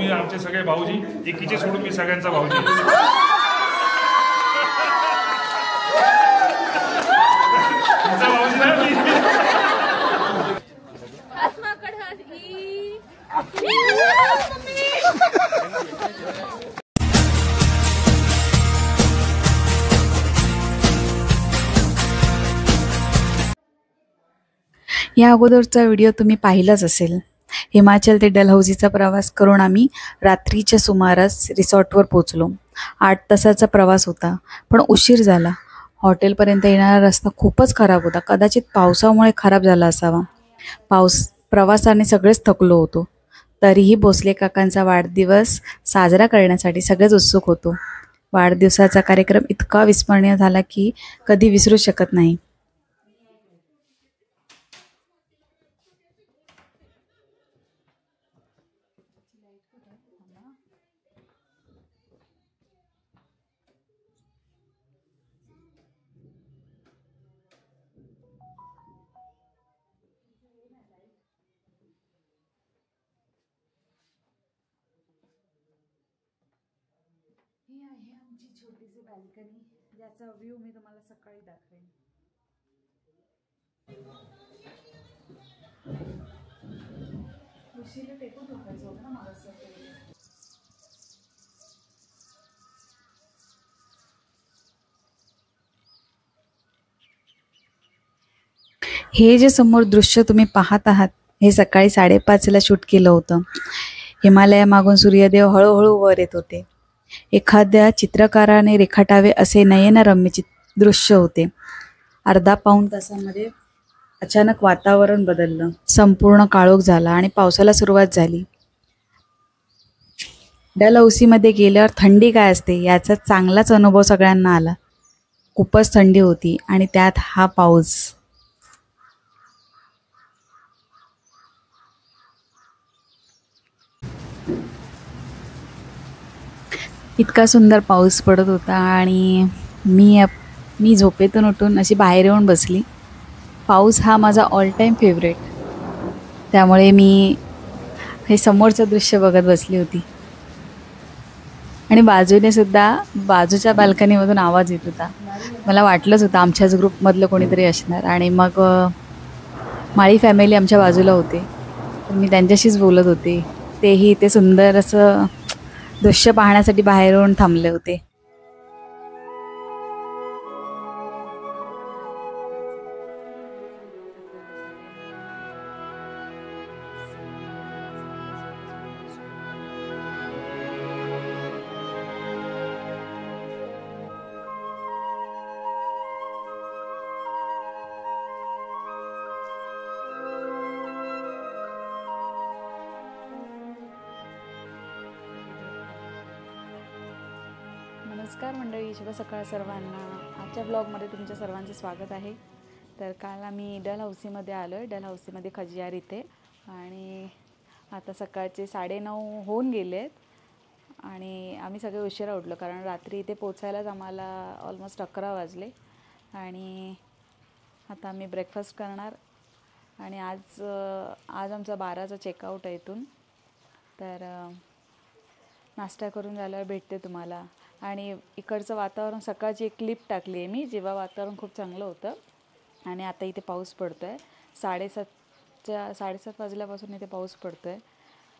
भाऊजी आमचे सगळे भाऊजी एकीचे सोडून मी सगळ्यांचा भाऊजी या अगोदरचा व्हिडिओ तुम्ही पाहिलाच असेल। हिमाचल ते डलहौसीचा प्रवास करून आम्ही रात्रीच्या सुमारास रिसॉर्टवर पोहोचलो। 8 तासाचा प्रवास होता, पण उशीर झाला। हॉटेलपर्यंत येणारा रस्ता खूपच खराब होता, कदाचित पावसामुळे खराब झाला असावा। प्रवासाने सगळेच थकलो होतो, तरीही भोसले काकांचा वाढदिवस साजरा करण्यासाठी सगळेच उत्सुक होतो। वाढदिवसाचा कार्यक्रम इतका विस्मरणीय झाला की कधी विसरू शकत नाही। ही आहे आमची छोटीशी बाल्कनी, ज्याचा व्ह्यू मी तुम्हाला सकाळी दाखवेन। उशीला टेकून ठोकायचं होतं ना मला सकाळी। हे जे समोर दृश्य तुम्ही पाहत आहात हे सकाळी 5:30 ला शूट केलं होतं। हिमालयामागून सूर्यदेव हळूहळू वर येत होते। एखाद्या चित्रकाराने रेखाटावे असे नयनरम्य दृश्य होते। अर्धा पाऊण तासामध्ये अचानक वातावरण बदललं, संपूर्ण काळोख झाला आणि पावसाला सुरुवात झाली। डलहौसीमध्ये गेल्यावर थंडी काय असते याचा चांगलाच अनुभव सगळ्यांना आला। खूपच थंडी होती आणि त्यात हा पाऊस। इतका सुंदर पाऊस पडत होता आणि मी झोपेतून उठून अशी बाहेर येऊन बसली। पाऊस हा माझा ऑल टाइम फेवरेट, त्यामुळे मी हे समोरचं दृश्य बघत बसली होती आणि बाजूने सुद्धा बाजूच्या बाल्कनीमधून आवाज येत होता। मला वाटलंच होतं आमच्याच ग्रुपमधलं कोणीतरी असणार आणि मग माळी फॅमिली आमच्या बाजूला होते, तर मी त्यांच्याशीच बोलत होते। तेही ते सुंदर असं दृश्य पाहण्यासाठी बाहेर येऊन थांबले होते। नमस्कार मंडळी, शुभ सकाळ सर्वांना। आजच्या ब्लॉगमध्ये तुमच्या सर्वांचं स्वागत आहे। तर काल आम्ही डलहौसीमध्ये आलो आहे, डलहौसीमध्ये खजियार इथे, आणि आता सकाळचे 9:30 होऊन गेले आहेत आणि आम्ही सगळे उशिरा उठलो कारण रात्री इथे पोचायलाच आम्हाला ऑलमोस्ट 11 वाजले। आणि आता आम्ही ब्रेकफास्ट करणार आणि आज आमचा 12चा चेकआउट आहे इथून, तर नाश्ता करून झाल्यावर भेटते तुम्हाला। आणि इकडचं वातावरण, सकाळची एक क्लिप टाकली आहे मी जेव्हा वातावरण खूप चांगलं होतं आणि आता इथे पाऊस पडतो आहे। 7:30 वाजल्यापासून इथे पाऊस पडतो आहे,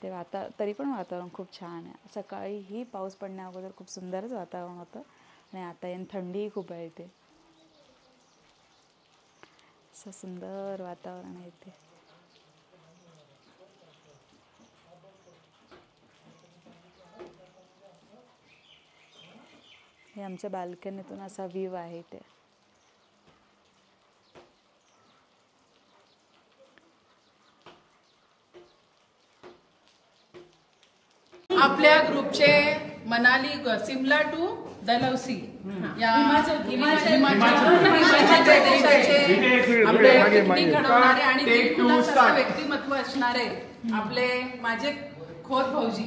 ते तरी पण वातावरण खूप छान आहे। सकाळीही पाऊस पडण्या अगोदर खूप सुंदरच वातावरण होतं आणि आता थंडीही खूप आहे इथे। असं सुंदर वातावरण आहे इथे। हे आमच्या बाल्कनीतून असा व्ह्यू आहे इथे। आपल्या ग्रुपचे मनाली सिमला टू डलहौसी या हिमाचल आपले पिकनिक घडवणारे आणि व्यक्तिमत्व असणारे आपले माझे खोत भाऊजी,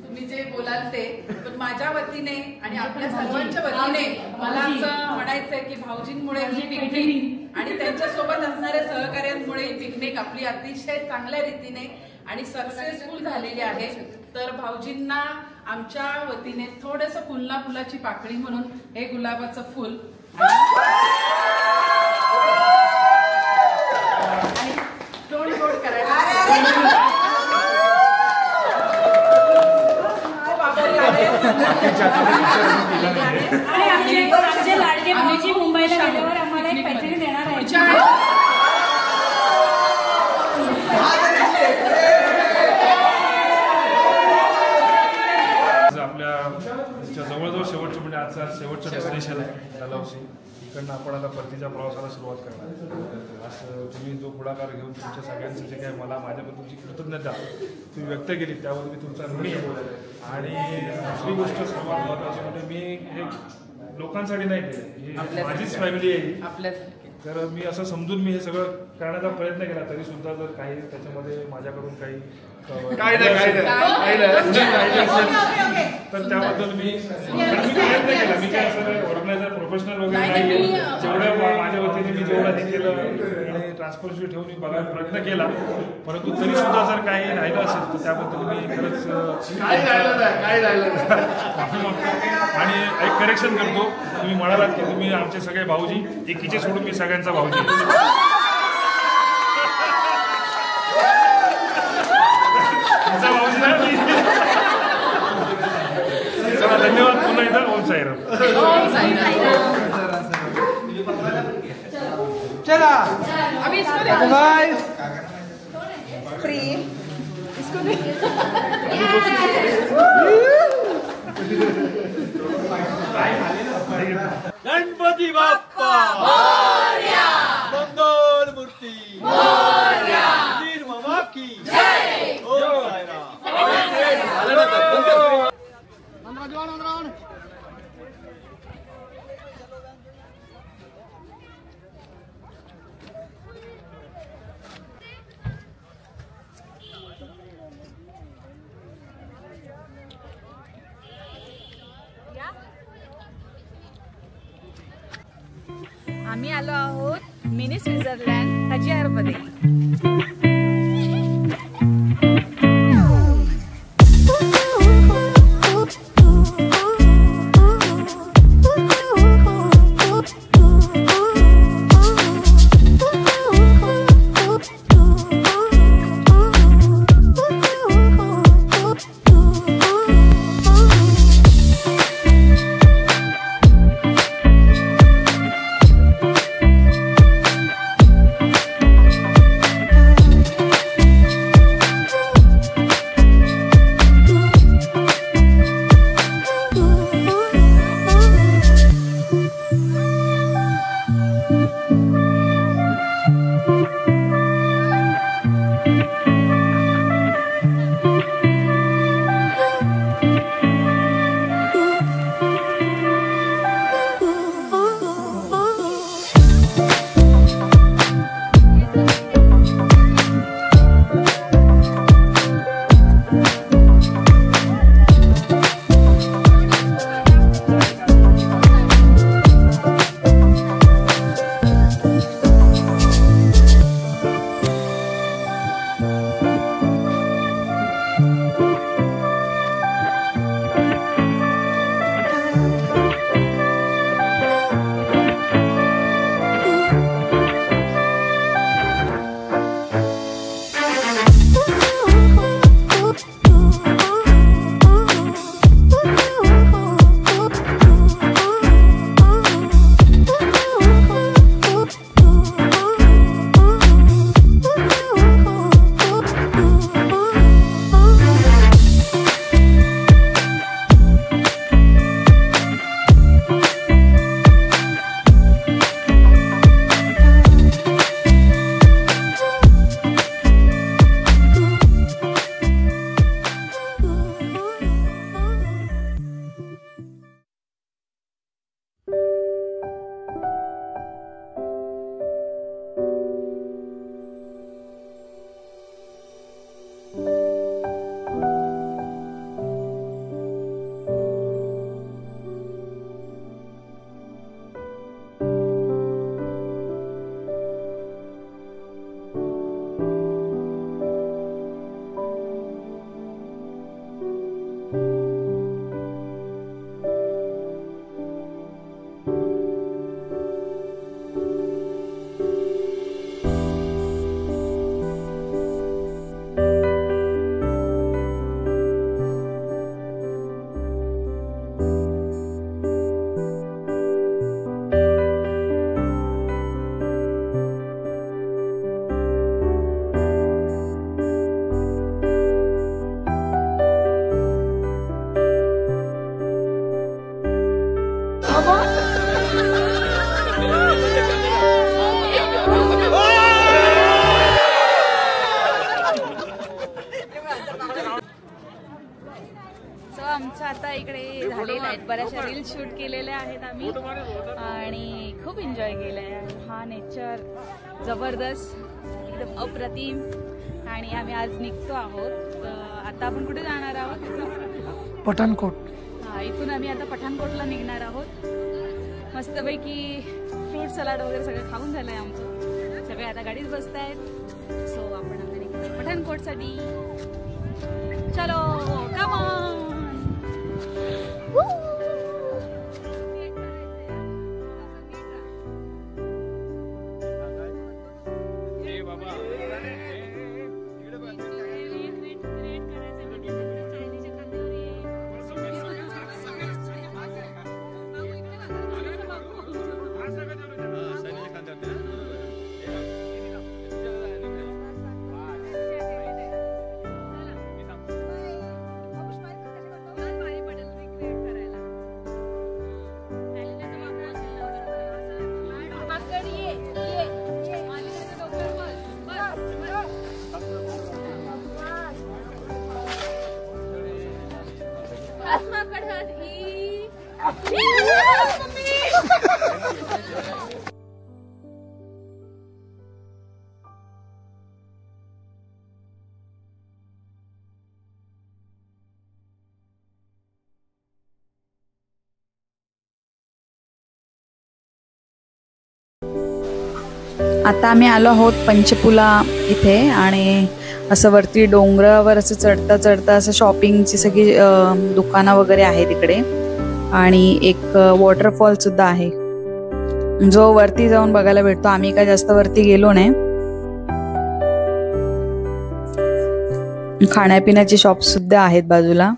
तुम्ही जे बोलाल ते, पण माझ्या वतीने आणि आपल्या सर्वांच्या वतीने मला असं म्हणायचंय की भाऊजींमुळे ही पिकनिक आणि त्यांच्यासोबत असणाऱ्या सहकार्यांमुळे ही पिकनिक आपली अतिशय चांगल्या रीतीने आणि सक्सेसफुल झालेली आहे। तर भाऊजींना आमच्या वतीने थोडंसं फुलाची पाकळी म्हणून हे गुलाबाचं फुल आणि गोड करायला आमचे लाडके भाऊजी मुंबईला गेल्यावर आम्हाला एक पैठणी देणार आहे. आपल्या जवळजवळ शेवटचं म्हणजे आजचा शेवटचं डेस्टिनेशन आहे डलहौसी. इकडनं आपण आता परतीच्या प्रवासाला सुरुवात करणार. असं तुम्ही जो पुढाकार घेऊन तुमच्या सगळ्यांचं जे काही मला माझ्याबद्दलची कृतज्ञता तुम्ही व्यक्त केली त्याबद्दल मी तुमचा ऋणी आहे. आणि दुसरी गोष्ट सर्वात महत्त्वाची म्हणजे मी हे लोकांसाठी नाही केलं, ही माझीच फॅमिली आहे आपल्यासाठी. तर मी असं समजून मी हे सगळं करण्याचा प्रयत्न केला तरी सुद्धा जर काही त्याच्यामध्ये माझ्याकडून काही तर त्याबद्दल मी प्रयत्न केला. मी काय असं ऑर्गनायझर प्रोफेशनल वगैरे नाही, जेवढ्या माझ्या वतीने मी जेवढं हे केलं आणि ट्रान्सपरन्सी ठेवून मी बघायला प्रयत्न केला. परंतु तरी सुद्धा जर काही राहिलं असेल तर त्याबद्दल मी खरंच माफी मागतो आणि एक करेक्शन करतो. तुम्ही म्हणालात की तुम्ही आमचे सगळे भाऊजी, एकीचे सोडून मी सगळ्यांचा भाऊजी. चला धन्यवाद पुन्हा एकदा. ओम साईराम. चला बाय. गणपती बाप्पा मोरया, मंगल मूर्ती मोरया, वीर मामा की जय. ओम साईराम. आम्ही आलो आहोत मिनी स्वित्झर्लंड हजियारमध्ये. सो आमचं आता इकडे झालेलं आहे, बऱ्याचशा रील शूट केलेल्या आहेत आम्ही आणि खूप एन्जॉय केलं आहे. हा नेचर जबरदस्त, एकदम अप्रतिम. आणि आम्ही आज निघतो आहोत. आता आपण कुठे जाणार आहोत? पठाणकोट. हा, इथून आम्ही आता पठाणकोटला निघणार आहोत. मस्तपैकी फ्रूट सलाड वगैरे सगळं खाऊन झालं आहे आमचं. सगळे आता गाडीत बसत आहेत. सो आपण आता निघतो पठाणकोटसाठी. चलो कम ऑन. आता आम्ही आलो आहोत पंचपुला इथे आणि असं वरती डोंगरावर असं चढता चढता असं शॉपिंगची सगळी दुकानं वगैरे आहेत इकडे आणि एक वॉटरफॉल सुद्धा आहे जो वरती जाऊन बघायला भेटतो. आम्ही काय जास्त वरती गेलो नाही. खाण्यापिण्याचे शॉप सुद्धा आहेत बाजूला.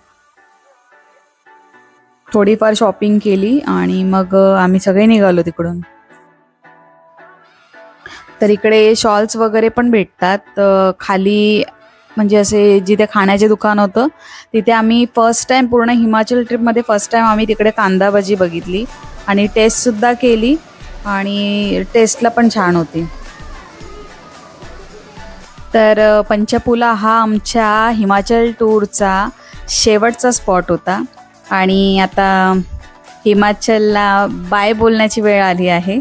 थोडीफार शॉपिंग केली आणि मग आम्ही सगळे निघालो तिकडून. तर इकडे शॉल्स वगैरे पण भेटतात खाली, म्हणजे असे जिथे खाण्याचे दुकान होतं तिथे आम्ही फर्स्ट टाइम पूर्ण हिमाचल ट्रिपमध्ये फर्स्ट टाइम आम्ही तिकडे कांदा भजी बघितली आणि टेस्टसुद्धा केली आणि टेस्टला पण छान होती. तर पंचपुला हा आमच्या हिमाचल टूरचा शेवटचा स्पॉट होता आणि आता हिमाचलला बाय बोलण्याची वेळ आली आहे.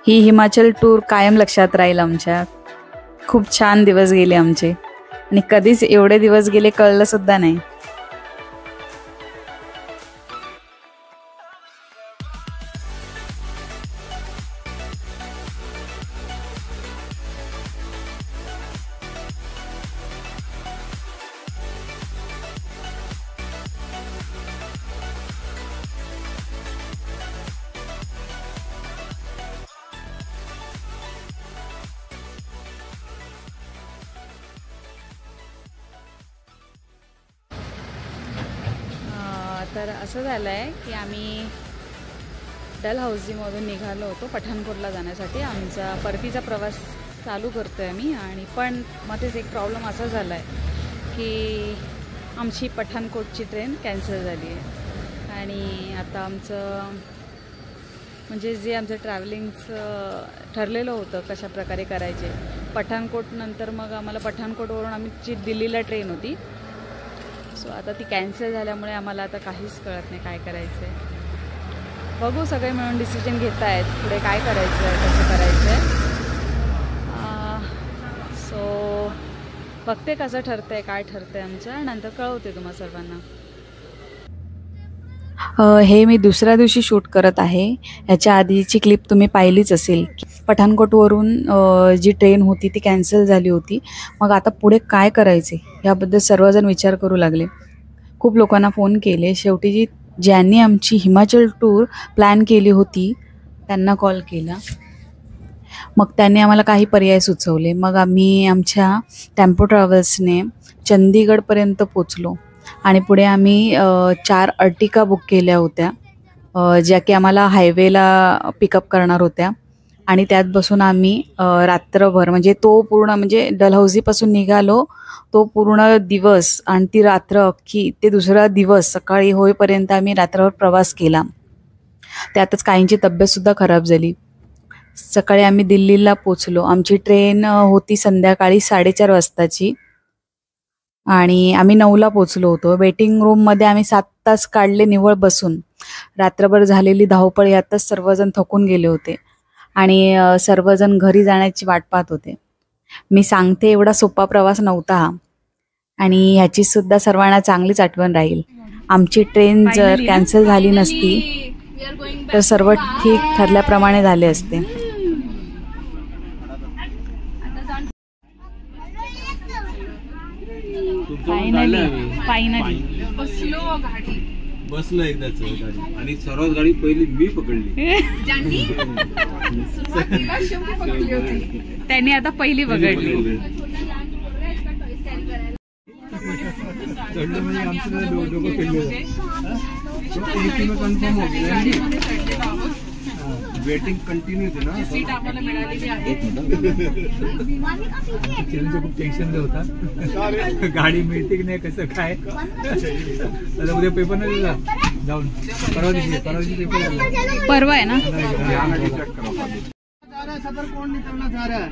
ही हिमाचल टूर कायम लक्षात राहील आमच्या. खूप छान दिवस गेले आमचे आणि कधीच एवढे दिवस गेले कळलं सुद्धा नाही. तर असं झालं आहे की आम्ही डलहौसीमधून निघालो होतो पठाणकोटला जाण्यासाठी. आमचा परतीचा प्रवास चालू करतो आहे आम्ही आणि पण मध्येच एक प्रॉब्लेम असा झाला आहे की आमची पठाणकोटची ट्रेन कॅन्सल झाली आहे आणि आता आमचं म्हणजे जे आमचं ट्रॅव्हलिंगचं ठरलेलं होतं कशा प्रकारे करायचे. पठाणकोट नंतर मग आम्हाला पठाणकोटवरून आमची दिल्लीला ट्रेन होती. सो आता ती कॅन्सल झाल्यामुळे आम्हाला आता काहीच कळत नाही काय करायचं आहे. बघू, सगळे मिळून डिसिजन घेत आहेत पुढे काय करायचं आहे, कसं करायचं आहे. सो बघते कसं ठरतं आहे, काय ठरतं आहे आमचं, नंतर कळवते तुम्हा सर्वांना. हे मी दुसऱ्या दिवशी शूट करत आहे. ह्याच्या आधीची क्लिप तुम्ही पाहिलीच असेल. पठाणकोटवरून जी ट्रेन होती ती कॅन्सल झाली होती. मग आता पुढे काय करायचे याबद्दल सर्वजण विचार करू लागले. खूप लोकांना फोन केले. शेवटी ज्यांनी आमची हिमाचल टूर प्लॅन केली होती त्यांना कॉल केला. मग त्यांनी आम्हाला काही पर्याय सुचवले. मग आम्ही आमच्या टेम्पो ट्रॅव्हल्सने चंदीगडपर्यंत पोचलो आणि पुढे आम्ही 4 अर्टिका बुक केल्या होत्या ज्या की आम्हाला हायवेला पिकअप करणार होत्या आणि त्यात बसून आम्ही रात्रभर म्हणजे तो पूर्ण म्हणजे डलहौसीपासून निघालो तो पूर्ण दिवस आणि ती रात्र अख्खी ते दुसरा दिवस सकाळी होईपर्यंत आम्ही रात्रभर प्रवास केला. त्यातच काहींची तब्येतसुद्धा खराब झाली. सकाळी आम्ही दिल्लीला पोचलो. आमची ट्रेन होती संध्याकाळी 4:30 वाजताची आणि आम्ही 9ला पोचलो होतो. वेटिंग रूममध्ये आम्ही 7 तास काढले निव्वळ बसून. रात्रभर झालेली धावपळ यातच सर्वजण थकून गेले होते आणि सर्वजण घरी जाण्याची वाट पाहत होते. मी सांगते एवढा सोपा प्रवास नव्हता हा आणि ह्याची सुद्धा सर्वांना चांगलीच आठवण राहील. आमची ट्रेन जर कॅन्सल झाली नसती तर सर्व ठीक ठरल्याप्रमाणे झाले असते. फायनली बसलो एकदाच गाडी आणि सर्वात गाडी पहिली मी पकडली. त्यांनी आता पहिली पकडली. चढलं म्हणजे आमचं डोकं फिरलं. कन्फर्म हो वेटिंग कंटिन्यू होती ना. सीट आम्हाला मिळालेली आहे. खूप टेन्शन होता गाडी मिळते की नाही कसं काय. आता उद्या पेपर नाही जाऊन परवा दिवशी पेपर परवा आहे ना. सफर कौन निकलना चाह रहा है?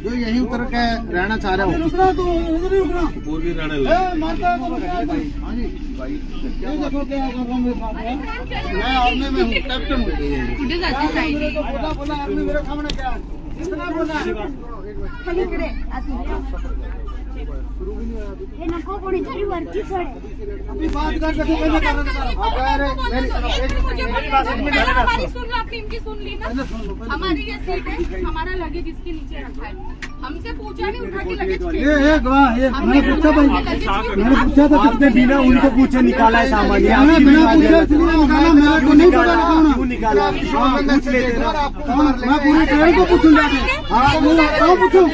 जो यहीं उतर के रहना चाह रहा हूँ. पूर्वी हाँ जी भाई ये देखो क्या मैं आर्मी में हूँ, कैप्टन हूँ. कुठे जाते साईड? बोला आर्मी मेरे सामने क्या है? इतना बोला हे नको कोणीतरी वरती सोड. अभी बात कर सकते हैं ना हमारी सुन लो, आपने इनकी सुन ली ना. हमारी ये सीट है, हमारा लगेज इसके नीचे रखा है. हमसे पूछा नहीं, उठा के लगेज ये गवाह ये मैंने पूछा भाई, मैंने पूछा था कितने बिना उनको पूछे निकाला है सामान. मैंने बिना पूछे निकाला. मैं को नहीं पता क्यों निकाला. पूछ लेते ना. मैं पूरी ट्रेन को पूछूंगा. हाँ मैं पूछूं.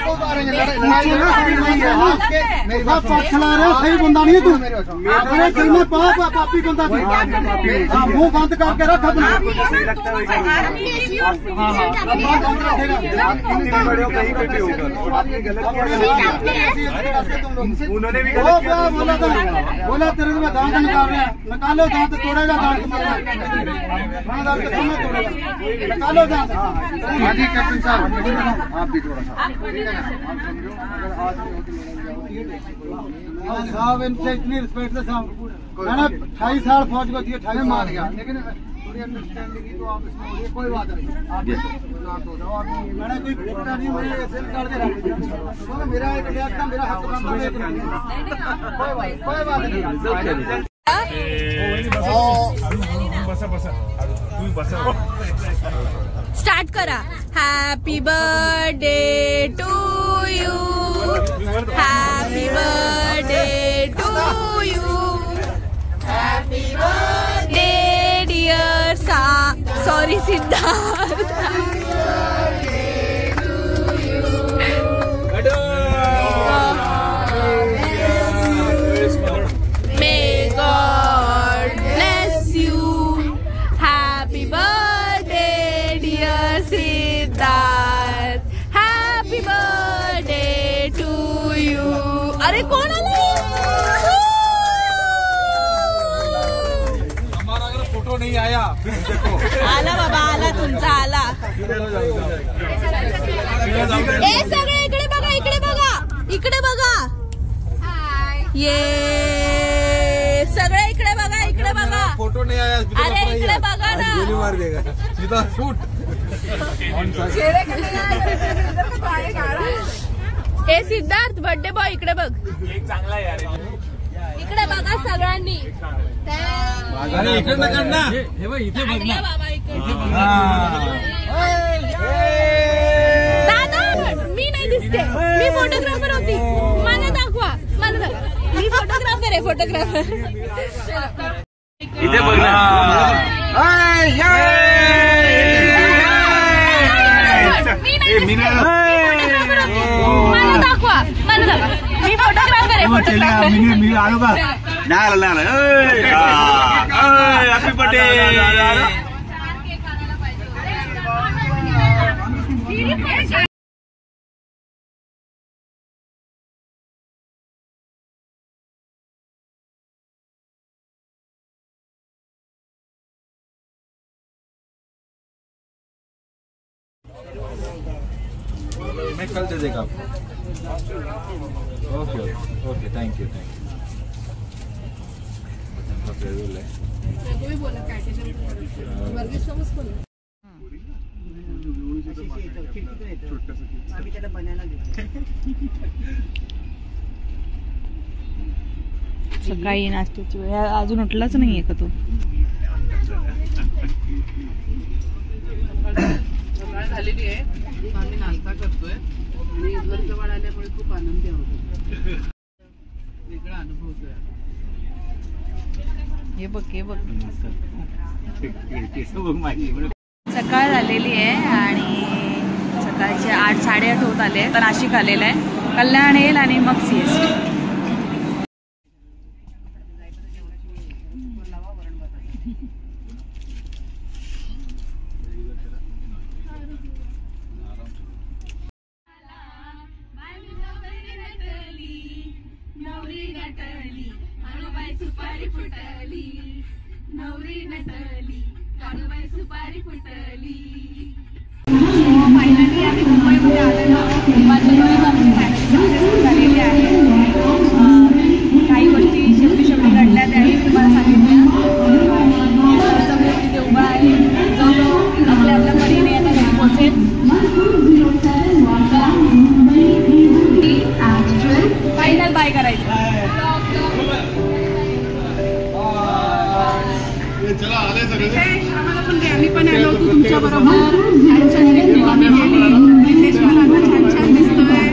मेरे साथ साथ चला रहे सही बंदा नहीं तू. मेरे दिल में पापी बंदा थी. हाँ मुंह बंद करके रख अपना. उन्होंने भी बोला था. बोला तेरे में दांत निकाल रहे हैं. निकालो दांत तोड़ेगा दांत निकालो दांत. हाँ जी कैप्टन साहब आप भी थोड़ा सा साहब इनसे इतनी रिस्पेक्ट से साहब. मैंने 28 साल फौज को दिए. 28 मार गया लेकिन थोड़ी अंडरस्टैंडिंग की तो आप इसमें ये कोई बात नहीं. मैंने कोई फिक्र नहीं. मुझे ऐसे निकाल के रख दिया. मेरा एक लिया था, मेरा हक कोई बात नहीं. बसा बसा तुम्ही बसा. स्टार्ट करा. Happy birthday to you. Happy birthday to you. Happy birthday dear sorry Siddharth. May God bless you. Happy birthday dear Siddharth. Happy birthday to you. अरे कोण आले? हमारा अगर फोटो नहीं आया फिर देखो. आला बाबा आला तुमचा आला. ए सगळे इकडे बघा, इकडे बघा, इकडे बघा. ये सगळे इकडे बघा, इकडे बघा. फोटो नहीं आया. अरे इकडे बघा ना. गोली मार देगा सीधा शूट. हे सिद्धार्थ बर्थडे बॉय इकडे बघ. चांगला यार. इकडे बघा सगळ्यांनी. अरे इकडनं काढ ना. हे बघ इथे बघ ना. बाबा इकडे. दादा मी नाही दिसते. मी फोटोग्राफर होती. मला दाखवा, मला दाखवा. मी फोटोग्राफर आहे, फोटोग्राफर. इथे बघ ना. मला दाखवा, मला दाखवा. मी फोटोग्राफर आहे, फोटोग्राफर. मी आलो का. Happy birthday. मैं कल दे देगा आपको. ओके ओके थँक्यू आम्ही त्याला बनायला सकाळी नाश्त्याची वेळ अजून उठलाच नाहीये का तू? सकाळ झालेली आहे, आम्ही नाश्ता करतोय आणि घर जवळ आल्यामुळे खूप आनंदी आहोत. वेगळा अनुभव होतोय. हे बघ हे बघ. माझी सकाळ झालेली आहे आणि सकाळचे 8 साडेआठ होत आले. तर नाशिक आलेलं आहे, कल्याण येईल आणि मग CST. सुपारी फुटली, नवरी नटली, कानूबाई सुपारी फुटली. फायनली आम्ही मुंबईमध्ये आलेलो आहोत. माझ्या फॅमिली सक्सेसफुल झालेली आहे. काही गोष्टी शेवटी घडल्या त्याही तुम्हाला सांगितल्या. तिथे उभा आहे जो आपल्या परीने आता घरी पोहोचेल. फायनल बाय करायचं. आम्हाला पण आम्ही पण आलो होतो तुमच्या बरोबर. छान छान आम्ही गेली. छान छान दिसतोय.